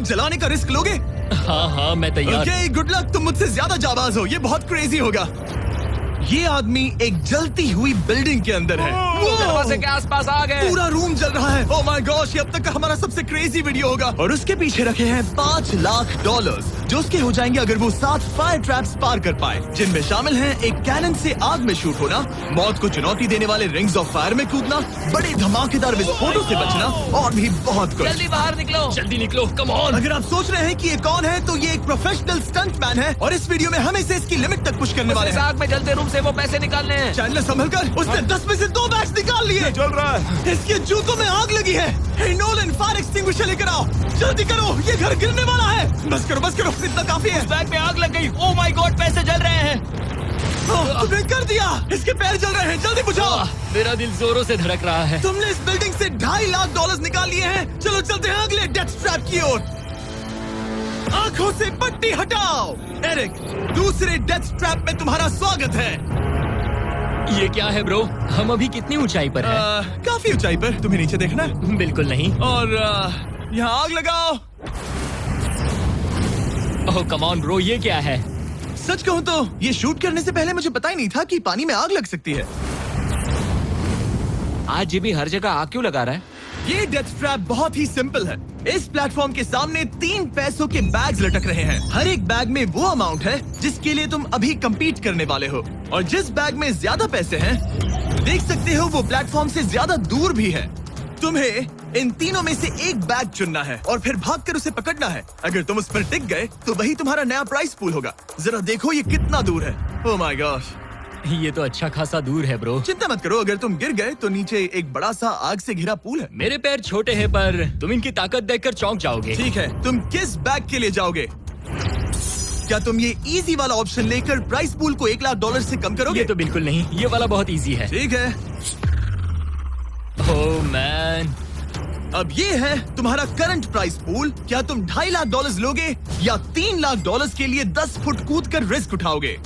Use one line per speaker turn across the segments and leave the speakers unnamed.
जलाने का रिस्क लोगे?
हाँ हाँ मैं तैयार।
Okay, good luck. तुम मुझसे ज्यादा जाबाज हो, ये बहुत क्रेजी होगा। ये आदमी एक जलती हुई बिल्डिंग के अंदर है।
दरवाजे के आसपास आ गए।
पूरा रूम जल रहा है। ओह माय गॉश, ये अब तक का हमारा सबसे क्रेजी वीडियो होगा। और उसके पीछे रखे हैं $5 लाख जो उसके हो जाएंगे अगर वो 7 फायर ट्रैप्स पार कर पाए, जिनमें शामिल हैं एक कैनन से आग में शूट होना, मौत को चुनौती देने वाले रिंग्स ऑफ फायर में कूदना, बड़े धमाकेदार विस्फोटों से बचना और भी बहुत कुछ।
जल्दी बाहर निकलो।
जल्दी निकलो, कम ऑन।
अगर आप सोच रहे हैं कि ये कौन है, तो ये एक प्रोफेशनल स्टंट मैन है और इस वीडियो में हम इसे इसकी लिमिट तक पुश करने वाले
इस
हैं।
आग में जलते रूम से वो पैसे निकालने हैं।
चैनल संभल कर, उसने 10 में से 2 बैग्स निकाल लिए।
चल रहा है।
इसके जूतों में आग लगी है। हे नोलन, फायर एक्सटिंग्विशर लेकर आओ, जल्दी करो, ये घर गिरने वाला है। बस करो, इतना काफी है।
बैग में आग लग गई। ओह माय गॉड, पैसे जल रहे हैं।
तुमने कर दिया। इसके पैर जल रहे हैं, जल्दी बुझाओ।
मेरा दिल जोरों से धड़क रहा है।
तुमने इस बिल्डिंग से $2.5 लाख निकाल लिए हैं। चलो चलते हैं अगले डेथ ट्रैप की ओर। आंखों से पट्टी हटाओ। एरिक, दूसरे डेथ ट्रैप में तुम्हारा स्वागत है।
ये क्या है ब्रो? हम अभी कितनी ऊंचाई पर हैं?
काफी ऊंचाई पर। तुम्हें नीचे देखना है?
बिल्कुल नहीं।
और यहाँ आग लगाओ।
ओह कम ऑन ब्रो, ये क्या है?
सच कहूँ तो ये शूट करने से पहले मुझे पता ही नहीं था कि पानी में आग लग सकती है।
आज ये भी हर जगह आग क्यों लगा रहा है?
ये डेथ ट्रैप बहुत ही सिंपल है। इस प्लेटफॉर्म के सामने 3 पैसों के बैग्स लटक रहे हैं। हर एक बैग में वो अमाउंट है जिसके लिए तुम अभी compete करने वाले हो, और जिस बैग में ज्यादा पैसे हैं, देख सकते हो वो प्लेटफॉर्म से ज्यादा दूर भी है। तुम्हें इन तीनों में से एक बैग चुनना है और फिर भागकर उसे पकड़ना है। अगर तुम उस पर टिक गए तो वही तुम्हारा नया प्राइस पूल होगा। जरा देखो ये कितना दूर है। ओह माय गॉश,
ये तो अच्छा खासा दूर है ब्रो।
चिंता मत करो, अगर तुम गिर गए तो नीचे एक बड़ा सा आग से घिरा पूल है।
मेरे पैर छोटे हैं पर तुम इनकी ताकत देखकर चौंक जाओगे।
ठीक है, तुम किस बैग के लिए जाओगे? क्या तुम ये इजी वाला ऑप्शन लेकर प्राइस पूल को $1 लाख से कम करोगे?
ये तो बिल्कुल नहीं, ये वाला बहुत इजी है।
ठीक है,
ओह मैन,
अब ये है तुम्हारा करंट प्राइस पूल। क्या तुम $2.5 लाख लोगे या $3 लाख के लिए 10 फुट कूद कर रिस्क उठाओगे?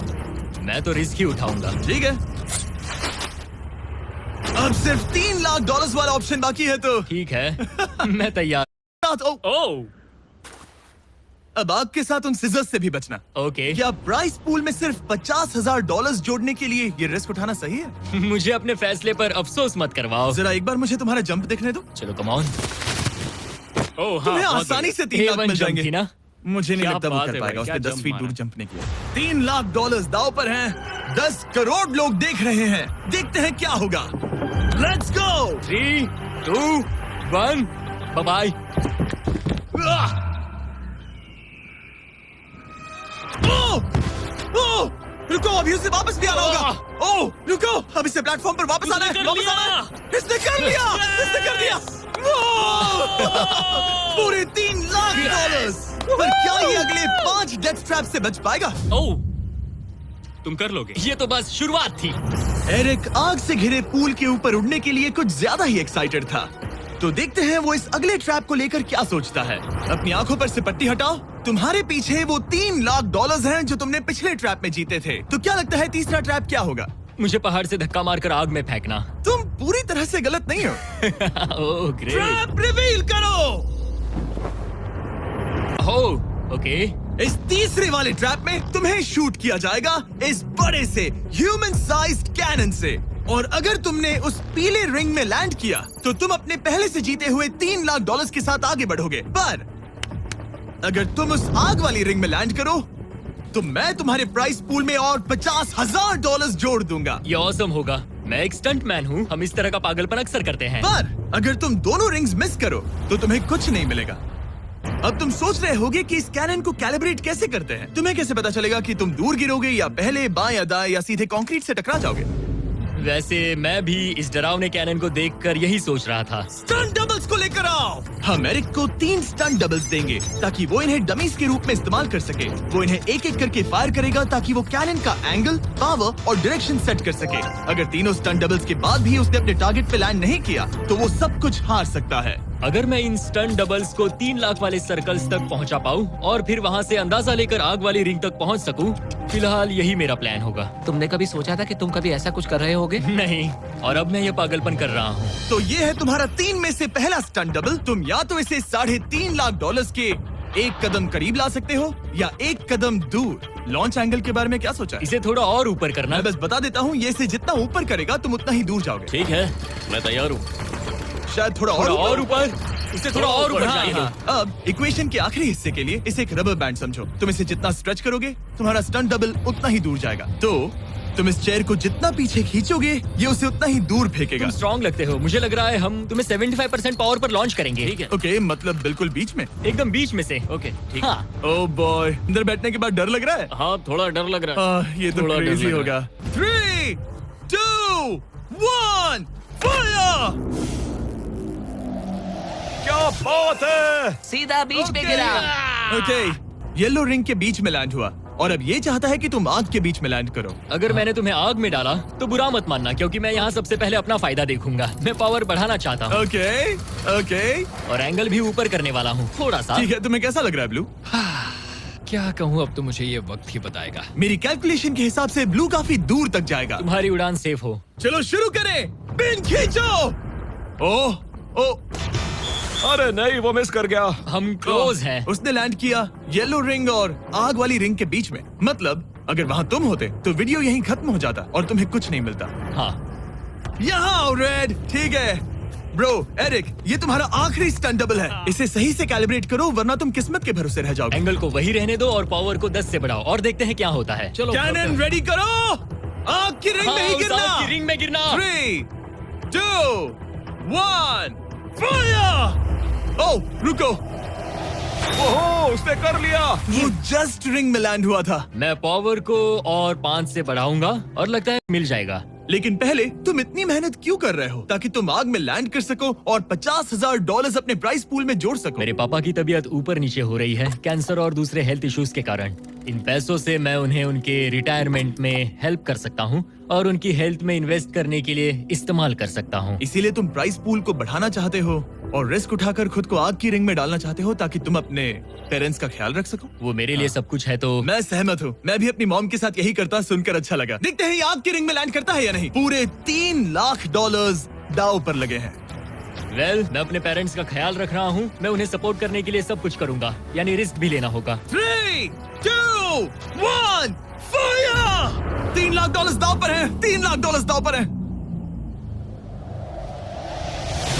मैं तो रिस्क ही उठाऊंगा।
ठीक है, अब सिर्फ $3 लाख वाला ऑप्शन बाकी है तो
ठीक है मैं तैयार। ओह
अब आग के साथ उन सिजर्स से भी बचना।
ओके।
क्या प्राइस पूल में सिर्फ $50,000 जोड़ने के लिए ये रिस्क उठाना सही है?
मुझे अपने फैसले पर अफसोस मत करवाओ।
जरा एक बार मुझे तुम्हारा जंप देखने दो।
चलो कम ऑन। ओह हाँ,
तुम्हें
बहुत
आसानी
बढ़िया।
से 3 लाख
A1
मिल
जंप
जाएंगे
थी ना?
मुझे नहीं
क्या
लगता वो
बात
कर
है
पाएगा
भाई,
उसके
क्या
10
जंप
फीट दूर
मारा।
जंपने के लिए। $3 लाख दाव पर हैं। 10 करोड़ लोग देख रहे हैं। देखते हैं क्या होगा। Let's go.
3, 2, 1, बाय।
रुको, अभी उसे वापस भी आना होगा। ओह रुको, अब इसे प्लेटफॉर्म पर वापस आना है। वापस आना है। इसने कर लिया। इसने कर दिया। पूरे $3 लाख। पर क्या ये अगले 5 डेथ ट्रैप से बच पाएगा?
ओह तुम कर लोगे। ये तो बस शुरुआत थी।
एरिक आग से घिरे पूल के ऊपर उड़ने के लिए कुछ ज्यादा ही एक्साइटेड था। तो देखते हैं वो इस अगले ट्रैप को लेकर क्या सोचता है। अपनी आंखों पर से पट्टी हटाओ। तुम्हारे पीछे वो $3 लाख हैं जो तुमने पिछले ट्रैप में जीते थे। तो क्या लगता है तीसरा ट्रैप क्या होगा?
मुझे पहाड़ से धक्का मारकर आग में फेंकना।
तुम पूरी तरह से गलत नहीं हो।
Oh great.
ट्रैप रिवील करो।
Oh okay.
इस तीसरे वाले ट्रैप में तुम्हें शूट किया जाएगा इस बड़े से ह्यूमन साइज्ड कैनन से, और अगर तुमने उस पीले रिंग में लैंड किया तो तुम अपने पहले से जीते हुए $3 लाख के साथ आगे बढ़ोगे। पर अगर तुम उस आग वाली रिंग में लैंड करो तो मैं तुम्हारे प्राइस पूल में और $50,000 जोड़ दूंगा।
ये ऑसम होगा। मैं एक स्टंट मैन हूँ, हम इस तरह का पागलपन अक्सर करते हैं।
पर अगर तुम दोनों रिंग्स मिस करो तो तुम्हें कुछ नहीं मिलेगा। अब तुम सोच रहे होगे कि इस कैनन को कैलिब्रेट कैसे करते हैं। तुम्हें कैसे पता चलेगा कि तुम दूर गिरोगे या पहले बाएं या दाएं या सीधे कंक्रीट से टकरा जाओगे?
वैसे मैं भी इस डरावने कैनन को देखकर यही सोच रहा था।
स्टंट डबल्स को लेकर आओ। हम एरिक को 3 स्टंट डबल्स देंगे ताकि वो इन्हें डमीज के रूप में इस्तेमाल कर सके। वो इन्हें एक एक करके फायर करेगा ताकि वो कैनन का एंगल, पावर और डायरेक्शन सेट कर सके। अगर तीनों स्टंट डबल्स के बाद भी उसने अपने टारगेट पे लैंड नहीं किया तो वो सब कुछ हार सकता है।
अगर मैं इन स्टंट डबल्स को 3 लाख वाले सर्कल्स तक पहुंचा पाऊं और फिर वहां से अंदाजा लेकर आग वाली रिंग तक पहुंच सकूं, फिलहाल यही मेरा प्लान होगा।
तुमने कभी सोचा था कि तुम कभी ऐसा कुछ कर रहे होगे?
नहीं, और अब मैं ये पागलपन कर रहा हूँ।
तो ये है तुम्हारा 3 में से पहला स्टंट डबल। तुम या तो इसे $3.5 लाख के एक कदम करीब ला सकते हो या एक कदम दूर। लॉन्च एंगल के बारे में क्या सोचा है?
इसे थोड़ा और ऊपर करना।
मैं बस बता देता हूँ, ये इसे जितना ऊपर करेगा तुम उतना ही दूर जाओगे।
ठीक है, मैं तैयार हूँ।
शायद थोड़ा
और ऊपर, इसे थोड़ा और ऊपर
हाँ,
जाने दो।
हाँ। अब इक्वेशन के आखिरी हिस्से के लिए इसे एक रबर बैंड समझो। तुम इसे जितना स्ट्रेच करोगे तुम्हारा स्टंट डबल उतना ही दूर जाएगा। तो तुम इस चेयर को जितना पीछे खींचोगे ये उसे उतना ही दूर फेंकेगा।
तुम स्ट्रॉन्ग लगते हो। मुझे लग रहा है हम तुम्हें 75% पावर पर लॉन्च करेंगे। ठीक है,
ओके, मतलब बिल्कुल बीच में।
एकदम बीच में से। ओके, ठीक। हाँ,
ओह बॉय, अंदर बैठने के बाद डर लग रहा है।
हाँ, थोड़ा डर लग रहा है।
ये तो
थोड़ा डर
क्रेजी
लग
होगा। 3, 2, 1, फायर! क्या बात है!
सीधा बीच में गिरा।
ओके, येलो रिंग के बीच में लैंड हुआ और अब ये चाहता है कि तुम आग के बीच में लैंड करो।
अगर मैंने तुम्हें आग में डाला तो बुरा मत मानना, क्योंकि मैं यहाँ सबसे पहले अपना फायदा देखूंगा। मैं पावर बढ़ाना चाहता हूँ
ओके, ओके,
और एंगल भी ऊपर करने वाला हूँ थोड़ा सा।
ठीक है। तुम्हें कैसा लग रहा है ब्लू?
क्या कहूँ, अब तो मुझे ये वक्त ही बताएगा।
मेरी कैलकुलेशन के हिसाब से ब्लू काफी दूर तक जाएगा।
तुम्हारी उड़ान सेफ हो।
चलो शुरू करें। पिन खींचो। ओह, ओह,
अरे नहीं, वो मिस कर गया।
हम क्लोज हैं।
उसने लैंड किया येलो रिंग और आग वाली रिंग के बीच में। मतलब अगर वहाँ तुम होते तो वीडियो यहीं खत्म हो जाता और तुम्हें कुछ नहीं मिलता।
हाँ,
यहाँ रेड, ठीक है ब्रो। एरिक, ये तुम्हारा आखिरी स्टंट डबल है। इसे सही से कैलिब्रेट करो वरना तुम किस्मत के भरोसे रह जाओगे।
एंगल को वही रहने दो और पावर को 10 से बढ़ाओ और देखते हैं क्या होता है। चलो,
कैनन रेडी करो। आग की रिंग में ही
हाँ, उस
गिरना।
आग की रिंग में गिरना।
3, 2, 1, फायर! ओह, रुको।
ओहो, उसने कर लिया।
वो जस्ट रिंग में लैंड हुआ था।
मैं पावर को और 5 से बढ़ाऊंगा और लगता है मिल जाएगा।
लेकिन पहले तुम इतनी मेहनत क्यों कर रहे हो? ताकि तुम आग में लैंड कर सको और $50,000 अपने प्राइस पूल में जोड़ सको।
मेरे पापा की तबीयत ऊपर नीचे हो रही है, कैंसर और दूसरे हेल्थ इश्यूज के कारण। इन पैसों से मैं उन्हें उनके रिटायरमेंट में हेल्प कर सकता हूँ और उनकी हेल्थ में इन्वेस्ट करने के लिए इस्तेमाल कर सकता हूँ।
इसीलिए तुम प्राइस पूल को बढ़ाना चाहते हो और रिस्क उठाकर खुद को आग की रिंग में डालना चाहते हो ताकि तुम अपने पेरेंट्स का ख्याल रख सको।
वो मेरे लिए सब कुछ है तो
मैं सहमत हूँ। मैं भी अपनी मॉम के साथ यही करता, सुनकर अच्छा लगा। देखते हैं ये आग की रिंग में लैंड करता है या नहीं। पूरे $3 लाख दांव पर लगे हैं।
मैं अपने पेरेंट्स का ख्याल रख रहा हूँ। मैं उन्हें सपोर्ट करने के लिए सब कुछ करूंगा, यानी रिस्क भी लेना होगा।
3, 2, 1, फायर! $3 लाख दांव पर है। $3 लाख दांव पर है।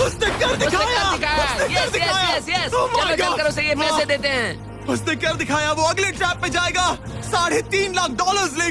उसने कर दिखाया। उसने कर दिखाया। Oh my
चलो
God!
चल कर उसे ये पैसे देते हैं।
उसने कर दिखाया। वो अगले ट्रैप पे जाएगा। $3.5 लाख ले